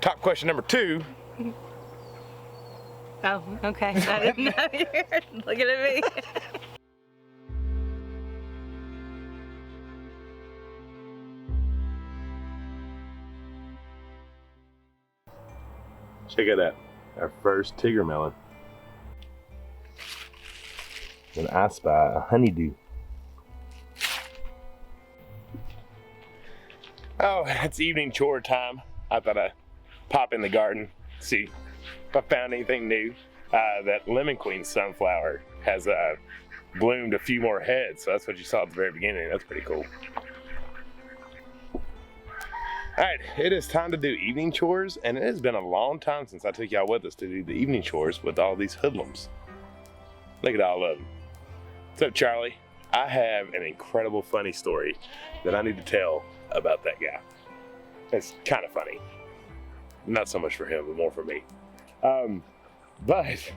Top question number 2. Oh, okay. I didn't know you were looking at me. Check it out. Our first Tigger melon. And I spy a honeydew. Oh, it's evening chore time. I thought I'd pop in the garden, see if I found anything new. That lemon queen sunflower has bloomed a few more heads, so that's what you saw at the very beginning. That's pretty cool. All right, it is time to do evening chores, and it has been a long time since I took y'all with us to do the evening chores with all these hoodlums. Look at all of them. What's up, Charlie? I have an incredible funny story that I need to tell about that guy. It's kind of funny. Not so much for him, but more for me. But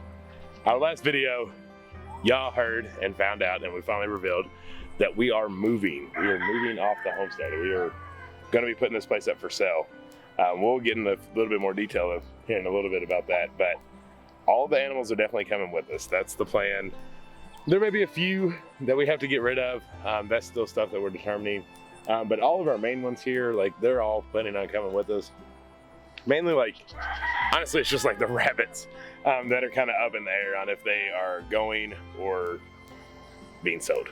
our last video, y'all heard and found out, and we finally revealed that we are moving. We are moving off the homestead. We are going to be putting this place up for sale. We'll get into a little bit more detail of hearing a little bit about that, but all the animals are definitely coming with us. That's the plan. There may be a few that we have to get rid of. That's still stuff that we're determining. But all of our main ones here, like, they're all planning on coming with us. Mainly, like, honestly, it's just like the rabbits that are kind of up in the air on if they are going or being sold.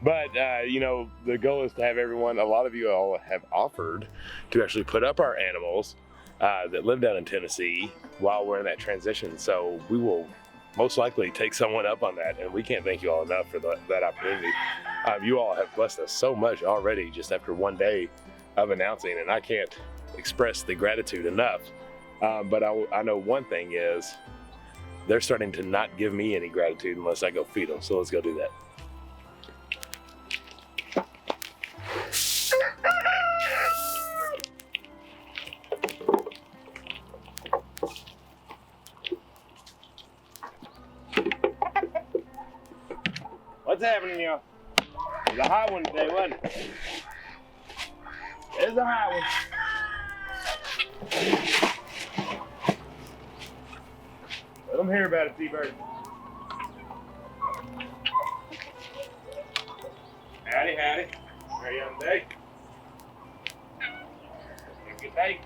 But you know, the goal is to have everyone, a lot of you all have offered to actually put up our animals that live down in Tennessee while we're in that transition. So we will most likely take someone up on that, and we can't thank you all enough for that opportunity. You all have blessed us so much already just after one day of announcing, and I can't express the gratitude enough. But I know one thing is they're starting to not give me any gratitude unless I go feed them. So let's go do that. What's happening, y'all? There's a high one today, wasn't it? There's a high one. Let them hear about it, Stivers. Howdy, howdy. How are you on today? Have a good day.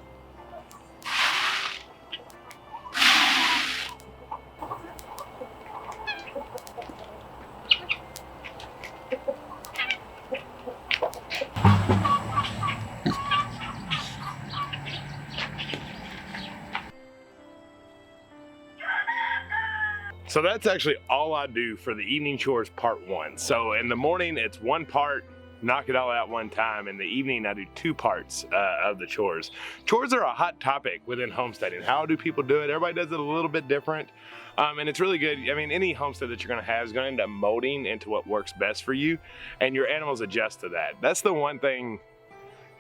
So that's actually all I do for the evening chores part 1. So in the morning, it's one part, knock it all out one time. In the evening, I do 2 parts of the chores. Chores are a hot topic within homesteading. How do people do it? Everybody does it a little bit different. And it's really good. I mean, any homestead that you're gonna have is gonna end up molding into what works best for you, and your animals adjust to that. That's the one thing,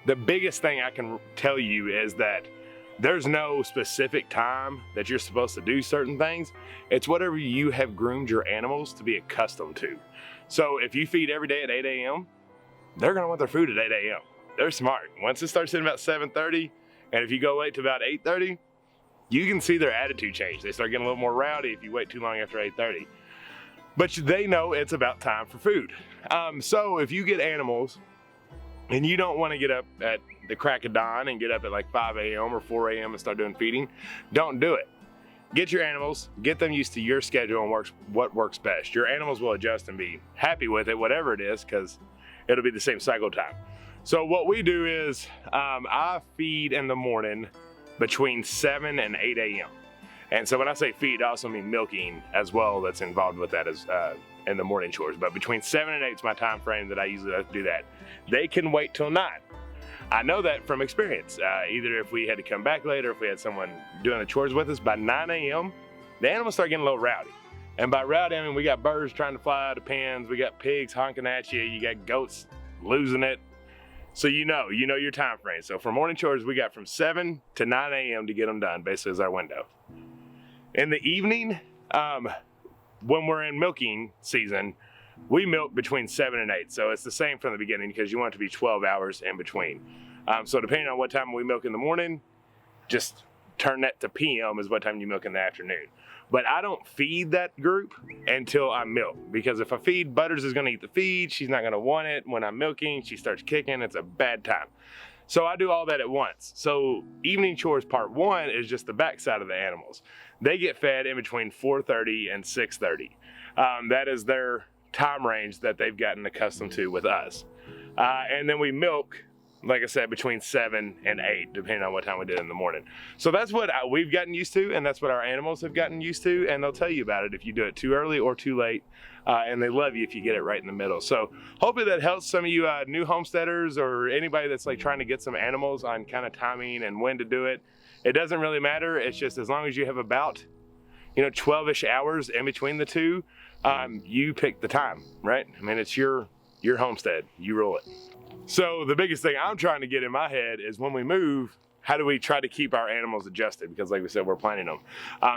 the biggest thing I can tell you is that there's no specific time that you're supposed to do certain things. It's whatever you have groomed your animals to be accustomed to. So if you feed every day at 8 a.m., they're gonna want their food at 8 a.m. They're smart. Once it starts hitting about 7:30, and if you go late to about 8:30, you can see their attitude change. They start getting a little more rowdy if you wait too long after 8:30. But they know it's about time for food. So if you get animals and you don't want to get up at the crack of dawn and get up at like 5 a.m. or 4 a.m. and start doing feeding, don't do it. Get your animals, get them used to your schedule and what works best. Your animals will adjust and be happy with it, whatever it is, because it'll be the same cycle time. So what we do is I feed in the morning between 7 and 8 a.m. And so when I say feed, I also mean milking as well. That's involved with that as in the morning chores. But between 7 and 8 is my time frame that I usually like to do that. They can wait till 9. I know that from experience. Either if we had to come back later, if we had someone doing the chores with us, by 9 a.m., the animals start getting a little rowdy. And by rowdy, I mean we got birds trying to fly out of pens, we got pigs honking at you, you got goats losing it. So you know your time frame. So for morning chores, we got from 7 to 9 a.m. to get them done, basically is our window. In the evening, when we're in milking season, we milk between 7 and 8. So it's the same from the beginning because you want it to be 12 hours in between. So depending on what time we milk in the morning, just turn that to PM is what time you milk in the afternoon. But I don't feed that group until I milk, because if I feed, Butters is gonna eat the feed. She's not gonna want it. When I'm milking, she starts kicking. It's a bad time. So I do all that at once. So evening chores part 1 is just the backside of the animals. They get fed in between 4:30 and 6:30. That is their time range that they've gotten accustomed to with us. And then we milk, like I said, between 7 and 8, depending on what time we did in the morning. So that's what we've gotten used to, and that's what our animals have gotten used to, and they'll tell you about it if you do it too early or too late, and they love you if you get it right in the middle. So hopefully that helps some of you new homesteaders or anybody that's like trying to get some animals on kind of timing and when to do it. It doesn't really matter. It's just as long as you have about 12-ish hours in between the two, you pick the time, right? I mean, it's your homestead, you rule it. So the biggest thing I'm trying to get in my head is when we move, how do we try to keep our animals adjusted? Because like we said, we're planning them.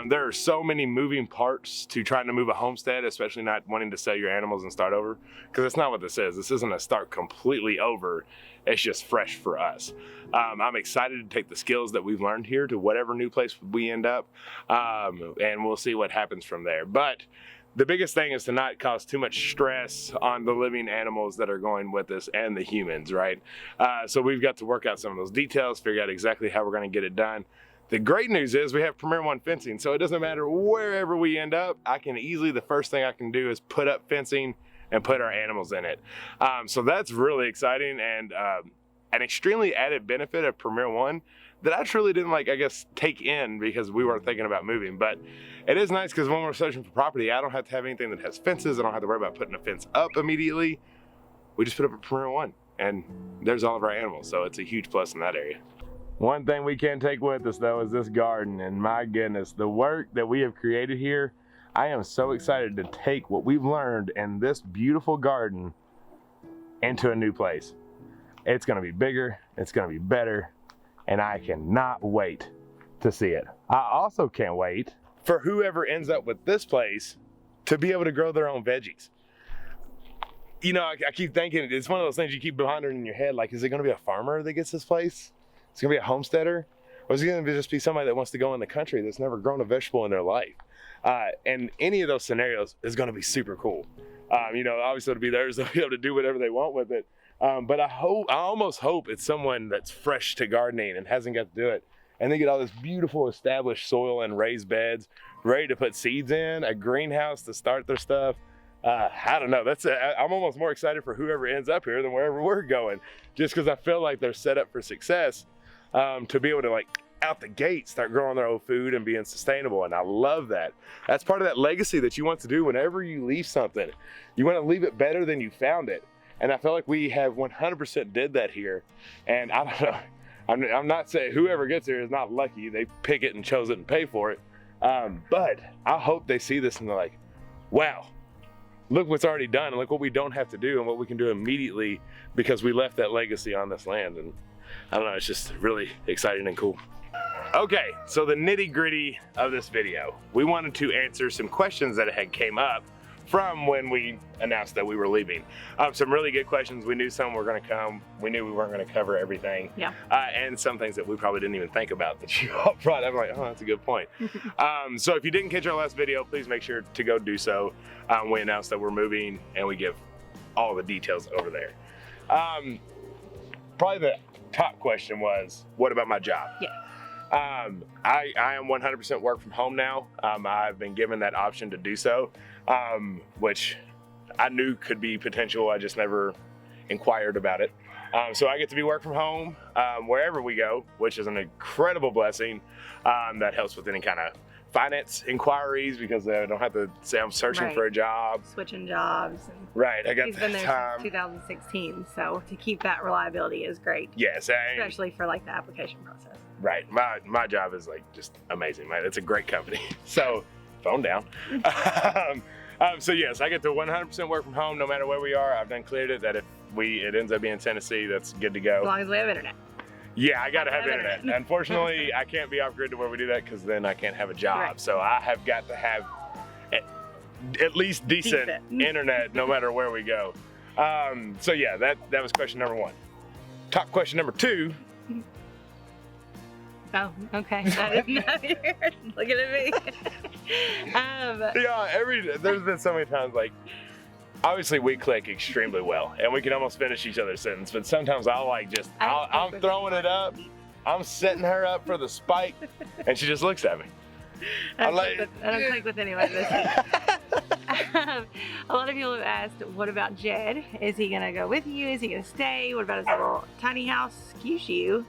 There are so many moving parts to trying to move a homestead, especially not wanting to sell your animals and start over, because that's not what this is. This isn't a start completely over. It's just fresh for us. I'm excited to take the skills that we've learned here to whatever new place we end up, and we'll see what happens from there. But the biggest thing is to not cause too much stress on the living animals that are going with us and the humans, right? So we've got to work out some of those details, figure out exactly how we're gonna get it done. The great news is we have Premier One fencing, so it doesn't matter wherever we end up. The first thing I can do is put up fencing and put our animals in it. So that's really exciting, and an extremely added benefit of Premier One that I truly didn't take in because we weren't thinking about moving. But it is nice because when we're searching for property, I don't have to have anything that has fences. I don't have to worry about putting a fence up immediately. We just put up a Premier One and there's all of our animals. So it's a huge plus in that area. One thing we can take with us though is this garden, and my goodness, the work that we have created here. I am so excited to take what we've learned in this beautiful garden into a new place. It's gonna be bigger, it's gonna be better, and I cannot wait to see it. I also can't wait for whoever ends up with this place to be able to grow their own veggies. I keep thinking, it's one of those things you keep pondering in your head, like, is it gonna be a farmer that gets this place? Is it gonna be a homesteader? Or is it gonna just be somebody that wants to go in the country that's never grown a vegetable in their life? And any of those scenarios is gonna be super cool. Obviously it'll be theirs, they'll be able to do whatever they want with it. But I almost hope it's someone that's fresh to gardening and hasn't got to do it. And they get all this beautiful established soil and raised beds, ready to put seeds in, a greenhouse to start their stuff. I don't know, I'm almost more excited for whoever ends up here than wherever we're going, just because I feel like they're set up for success, to be able to out the gate start growing their own food and being sustainable. And I love that. That's part of that legacy that you want to do whenever you leave something. You want to leave it better than you found it. And I feel like we have 100% did that here. And I don't know, I'm not saying whoever gets here is not lucky. They pick it and chose it and pay for it. But I hope they see this and they're like, wow, look what's already done and look what we don't have to do and what we can do immediately because we left that legacy on this land. And I don't know, it's just really exciting and cool. Okay, so the nitty gritty of this video, we wanted to answer some questions that had came up from when we announced that we were leaving. Some really good questions. We knew some were gonna come. We knew we weren't gonna cover everything. Yeah. And some things that we probably didn't even think about that you all brought up. I'm like, oh, that's a good point. So if you didn't catch our last video, please make sure to go do so. We announced that we're moving and we give all the details over there. Probably the top question was, what about my job? Yeah. I am 100% work from home now. I've been given that option to do so, which I knew could be potential. I just never inquired about it. So I get to be work from home wherever we go, which is an incredible blessing. That helps with any kind of finance inquiries because I don't have to say I'm searching for a job. Switching jobs. And right, I got he's been there since 2016, so to keep that reliability is great. Yes. Especially for the application process. Right, my job is just amazing, man. It's a great company. So, phone down. So yes, I get to 100% work from home no matter where we are. I've done cleared it that if it ends up being Tennessee, that's good to go. As long as we have internet. Yeah, I gotta have internet. Unfortunately, I can't be off grid to where we do that because then I can't have a job. Right. So I have got to have at least decent internet no matter where we go. So yeah, that was question number one. Top question number two. Oh, okay. I didn't know you were looking at me. Yeah, there's been so many times, like, obviously we click extremely well and we can almost finish each other's sentence, but sometimes I'm throwing it up, I'm setting her up for the spike, and she just looks at me. I don't click with anyone this week. A lot of people have asked, what about Jed? Is he gonna go with you? Is he gonna stay? What about his little tiny house, Kyushu?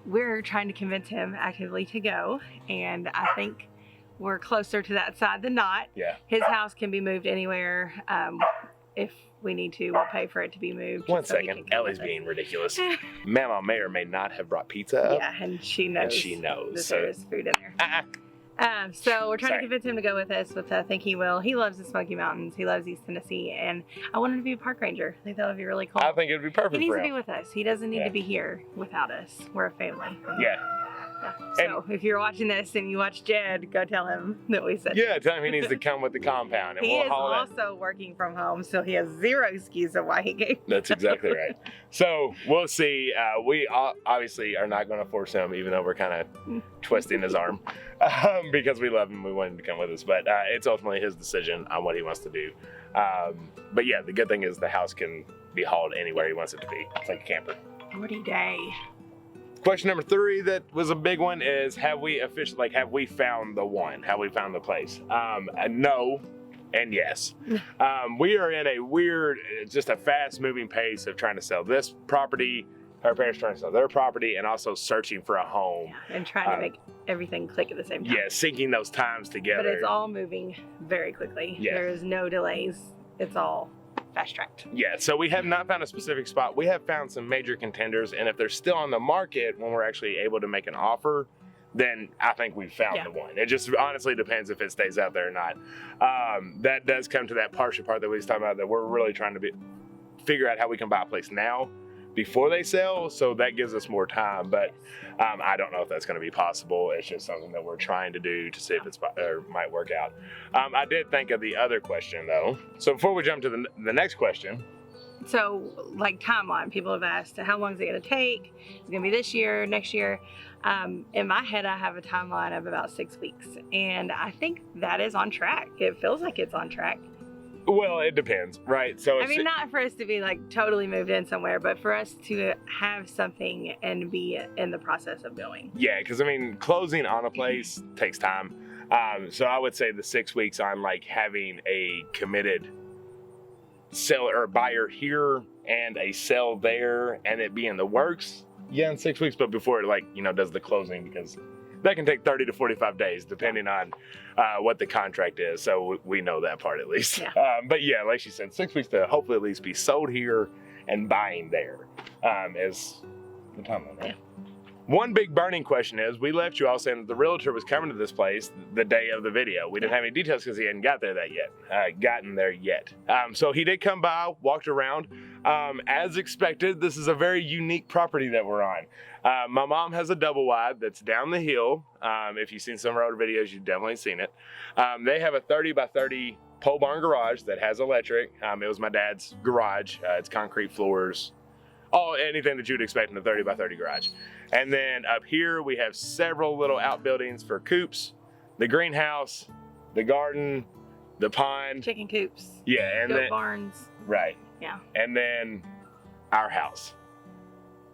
We're trying to convince him actively to go, and I think we're closer to that side than not. Yeah. His house can be moved anywhere. If we need to, we'll pay for it to be moved. One second, Ellie's being ridiculous. Mama may or may not have brought pizza up. Yeah, and she knows. That there is food in there. So we're trying to convince him to go with us, which I think he will. He loves the Smoky Mountains. He loves East Tennessee, and I want him to be a park ranger. I think that would be really cool. I think it would be perfect for him. He needs to be with us. He doesn't need to be here without us. We're a family. Yeah. So if you're watching this and you watch Jed, go tell him that we said. Yeah, tell him he needs to come with the compound, and he we'll is also working from home, so he has zero excuse of why he came. That's exactly right. So we'll see. We obviously are not going to force him, even though we're kind of twisting his arm, because we love him. We want him to come with us, but it's ultimately his decision on what he wants to do. But yeah, the good thing is the house can be hauled anywhere he wants it to be. It's like a camper. 40 day. Question number 3 that was a big one is, have we found the one? Have we found the place? No and yes. We are in a weird, just a fast moving pace of trying to sell this property, our parents trying to sell their property, and also searching for a home. Yeah, and trying to make everything click at the same time. Yeah, syncing those times together. But it's all moving very quickly. Yeah. There is no delays. It's all fast tracked. Yeah, so we have not found a specific spot. We have found some major contenders, and if they're still on the market when we're actually able to make an offer, then I think we found the one. It just honestly depends if it stays out there or not. That does come to that partial part that we was talking about, that we're really trying to figure out how we can buy a place now before they sell, so that gives us more time, but I don't know if that's going to be possible. It's just something that we're trying to do to see if it might work out. I did think of the other question though, so before we jump to the next question. So like timeline, people have asked, how long is it going to take? Is it going to be this year, next year? In my head, I have a timeline of about 6 weeks, and I think that is on track. It feels like it's on track. Well, it depends, right? So I mean, not for us to be like totally moved in somewhere, but for us to have something and be in the process of going. Yeah, because I mean, closing on a place takes time. So I would say the 6 weeks on like having a committed seller or buyer here and a sell there, and it be in the works. Yeah, in 6 weeks, but before it does the closing, because that can take 30 to 45 days depending on what the contract is. So we know that part at least. Yeah. But yeah, like she said, 6 weeks to hopefully at least be sold here and buying there is the timeline, right? Yeah. One big burning question is, we left you all saying that the realtor was coming to this place the day of the video. We didn't have any details because he hadn't gotten there yet. So he did come by, walked around. As expected, this is a very unique property that we're on. My mom has a double wide that's down the hill. If you've seen some of our other videos, you've definitely seen it. They have a 30 by 30 pole barn garage that has electric. It was my dad's garage. It's concrete floors, anything that you'd expect in a 30 by 30 garage. And then up here, we have several little outbuildings for coops, the greenhouse, the garden, the pond. Chicken coops. Yeah, and goat then barns. Right. Yeah. And then our house.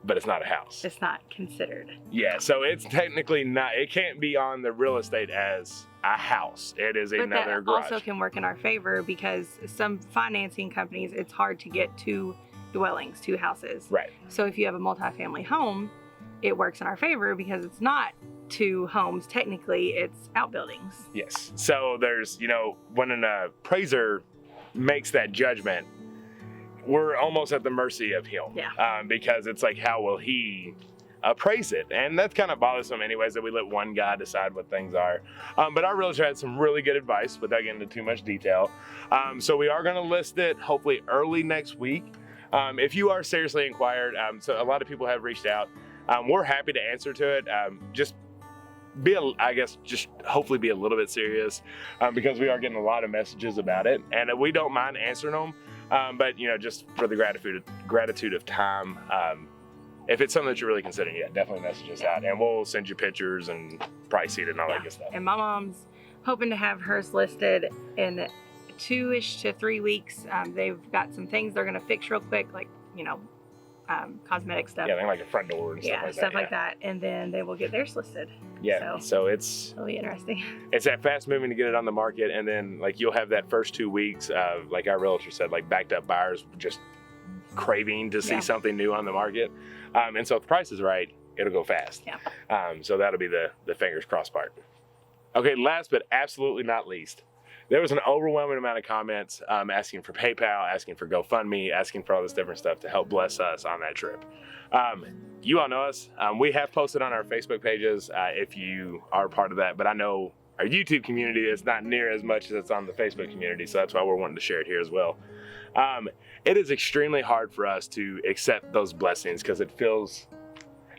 But it's not a house. It's not considered. Yeah, so it's technically not, it can't be on the real estate as a house. It is another garage. But that also can work in our favor, because some financing companies, it's hard to get 2 dwellings, 2 houses. Right. So if you have a multifamily home, it works in our favor because it's not 2 homes. Technically, it's outbuildings. Yes. So there's, when an appraiser makes that judgment, we're almost at the mercy of him. Yeah. Because it's like, how will he appraise it? And that's kind of bothersome anyways, that we let one guy decide what things are. But our realtor had some really good advice without getting into too much detail. So we are going to list it hopefully early next week. If you are seriously inquired, so a lot of people have reached out. We're happy to answer to it. Just hopefully be a little bit serious, because we are getting a lot of messages about it, and we don't mind answering them. But just for the gratitude of time, if it's something that you're really considering, yeah, definitely message us out, and we'll send you pictures and price it and all that good stuff. And my mom's hoping to have hers listed in 2-ish to 3 weeks. They've got some things they're going to fix real quick, like, you know, cosmetic stuff. Yeah, I think like a front door and stuff like that. And then they will get theirs listed. Yeah, so it'll be interesting. It's that fast moving to get it on the market, and then like you'll have that first 2 weeks of, like our realtor said, like backed up buyers just craving to see something new on the market. And so if the price is right, it'll go fast. Yeah. So that'll be the fingers crossed part. Okay, last but absolutely not least, there was an overwhelming amount of comments asking for PayPal, asking for GoFundMe, asking for all this different stuff to help bless us on that trip. You all know us. We have posted on our Facebook pages if you are part of that, but I know our YouTube community is not near as much as it's on the Facebook community, so that's why we're wanting to share it here as well. It is extremely hard for us to accept those blessings because it feels,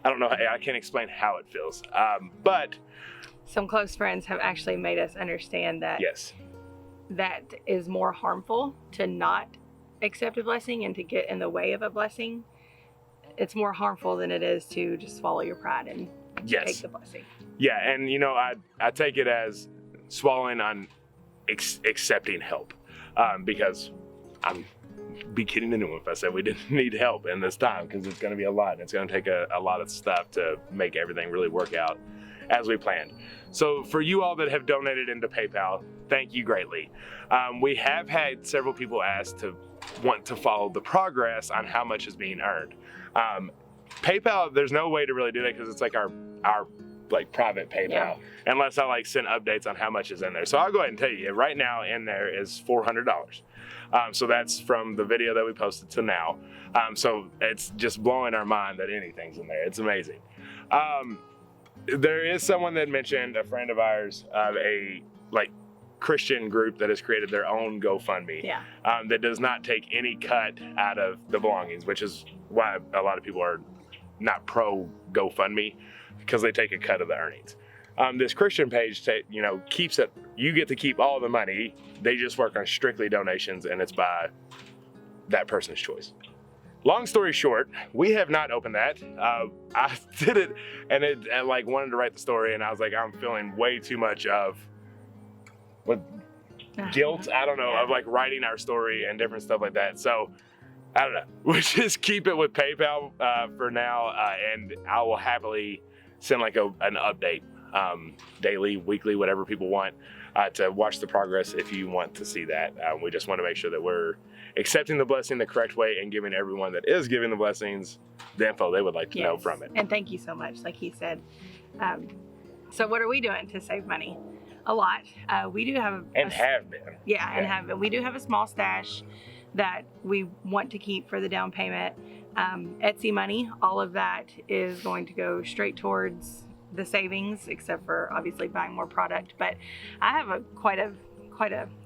I don't know, I can't explain how it feels, but some close friends have actually made us understand that that is more harmful to not accept a blessing and to get in the way of a blessing. It's more harmful than it is to just swallow your pride and take the blessing. Yeah, and you know, I take it as swallowing on accepting help, because I'm be kidding anyone if I said we didn't need help in this time, because it's going to be a lot, and it's going to take a lot of stuff to make everything really work out as we planned. So for you all that have donated into PayPal, thank you greatly. We have had several people ask to want to follow the progress on how much is being earned. PayPal, there's no way to really do that because it's like our like private PayPal, unless I like send updates on how much is in there. So I'll go ahead and tell you, right now in there is $400. So that's from the video that we posted to now. So it's just blowing our mind that anything's in there. It's amazing. There is someone that mentioned, a friend of ours, a like Christian group that has created their own GoFundMe that does not take any cut out of the belongings, which is why a lot of people are not pro GoFundMe, because they take a cut of the earnings. This Christian page, you know, keeps it, you get to keep all the money. They just work on strictly donations, and it's by that person's choice. Long story short, we have not opened that. I did it, and I like wanted to write the story, and I was like, I'm feeling way too much of guilt, I don't know, of like writing our story and different stuff like that. So I don't know, we'll just keep it with PayPal for now, and I will happily send like an update daily, weekly, whatever people want to watch the progress if you want to see that. We just want to make sure that we're accepting the blessing the correct way and giving everyone that is giving the blessings the info they would like to know from it. And thank you so much, like he said. So what are we doing to save money? A lot. We do have have been. And we do have a small stash that we want to keep for the down payment. Etsy money, all of that is going to go straight towards the savings, except for obviously buying more product. But I have quite a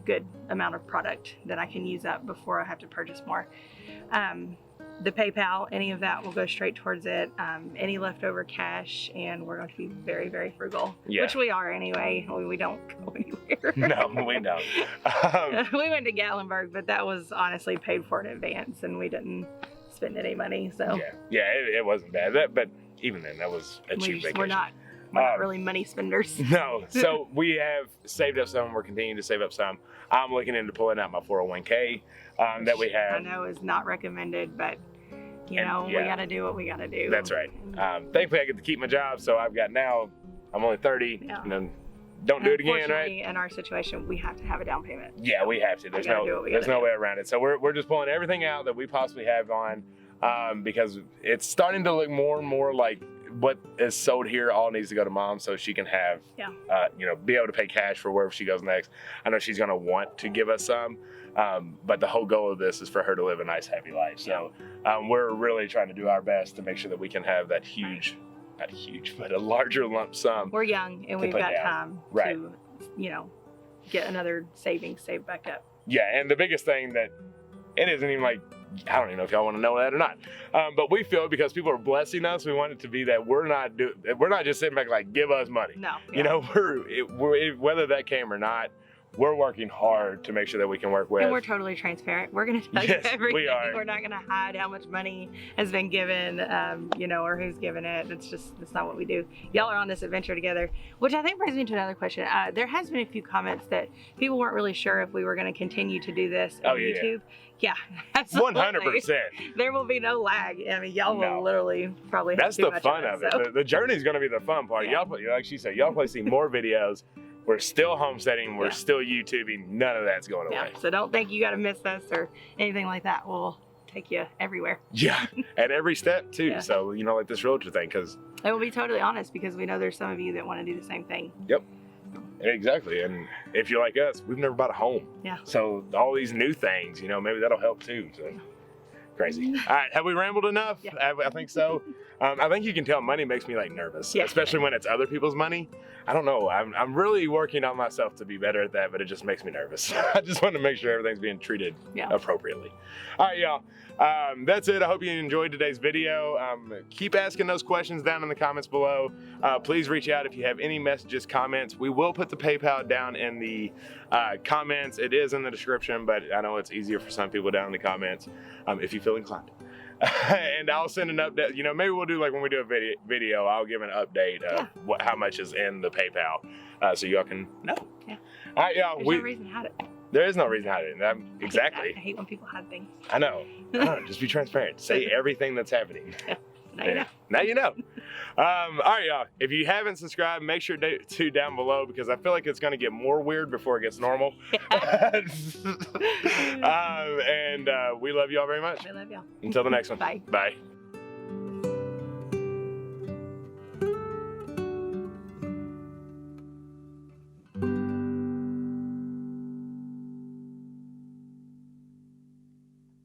good amount of product that I can use up before I have to purchase more. The PayPal, any of that will go straight towards it. Any leftover cash, and we're going to be very, very frugal, which we are anyway. We don't go anywhere. No, we don't. We went to Gatlinburg, but that was honestly paid for in advance, and we didn't spend any money. So it wasn't bad. But even then, that was a cheap vacation. We're not really money spenders. No. So we have saved up some. We're continuing to save up some. I'm looking into pulling out my 401k that we have. I know is not recommended, but we got to do what we got to do. That's right. Thankfully, I get to keep my job, so I'm only 30, and then don't do it again, right? In our situation, we have to have a down payment. Yeah, we have to. There's no way around it. So we're just pulling everything out that we possibly have on, because it's starting to look more and more like what is sold here all needs to go to mom, so she can have, be able to pay cash for wherever she goes next. I know she's going to want to give us some, but the whole goal of this is for her to live a nice, happy life. So we're really trying to do our best to make sure that we can have that not huge, but a larger lump sum. We're young, and we've got time to, get another savings saved back up. Yeah, and the biggest thing that it isn't even like, I don't even know if y'all want to know that or not, but we feel because people are blessing us, we want it to be that we're not just sitting back like, give us money. No. We're whether that came or not, we're working hard to make sure that we can work with. And we're totally transparent. We're going to tell Yes, you everything. we are. We're not going to hide how much money has been given, or who's given it. That's not what we do. Y'all are on this adventure together, which I think brings me to another question. There has been a few comments that people weren't really sure if we were going to continue to do this on YouTube. Yeah, absolutely. 100%. There will be no lag. I mean, y'all will literally probably have That's too the much fun of it. so. The journey is going to be the fun part. Yeah. Y'all, like she said, y'all probably see more videos. We're still homesteading. We're still YouTubing. None of that's going away. So don't think you got to miss us or anything like that. We'll take you everywhere. Yeah, at every step too. Yeah. So, like this realtor thing, because... And we'll be totally honest because we know there's some of you that want to do the same thing. Yep. Exactly. And if you're like us, we've never bought a home. Yeah. So all these new things, maybe that'll help too. So crazy. All right. Have we rambled enough? Yeah. I think so. I think you can tell money makes me nervous, Yeah. especially when it's other people's money. I don't know. I'm really working on myself to be better at that, but it just makes me nervous. I just want to make sure everything's being treated appropriately. All right, y'all. That's it. I hope you enjoyed today's video. Keep asking those questions down in the comments below. Please reach out if you have any messages, comments. We will put the PayPal down in the comments. It is in the description, but I know it's easier for some people down in the comments if you feel inclined. And I'll send an update. Maybe we'll do like when we do a video, I'll give an update of how much is in the PayPal so y'all can know. Yeah. All right, y'all. There's no reason to hide it. There is no reason to hide it. Exactly. I hate when people hide things. I know. Just be transparent. Say everything that's happening. Now you know. Now you know. All right, y'all. If you haven't subscribed, make sure to down below because I feel like it's going to get more weird before it gets normal. And we love y'all very much. We love y'all. Until the next one. Bye. Bye.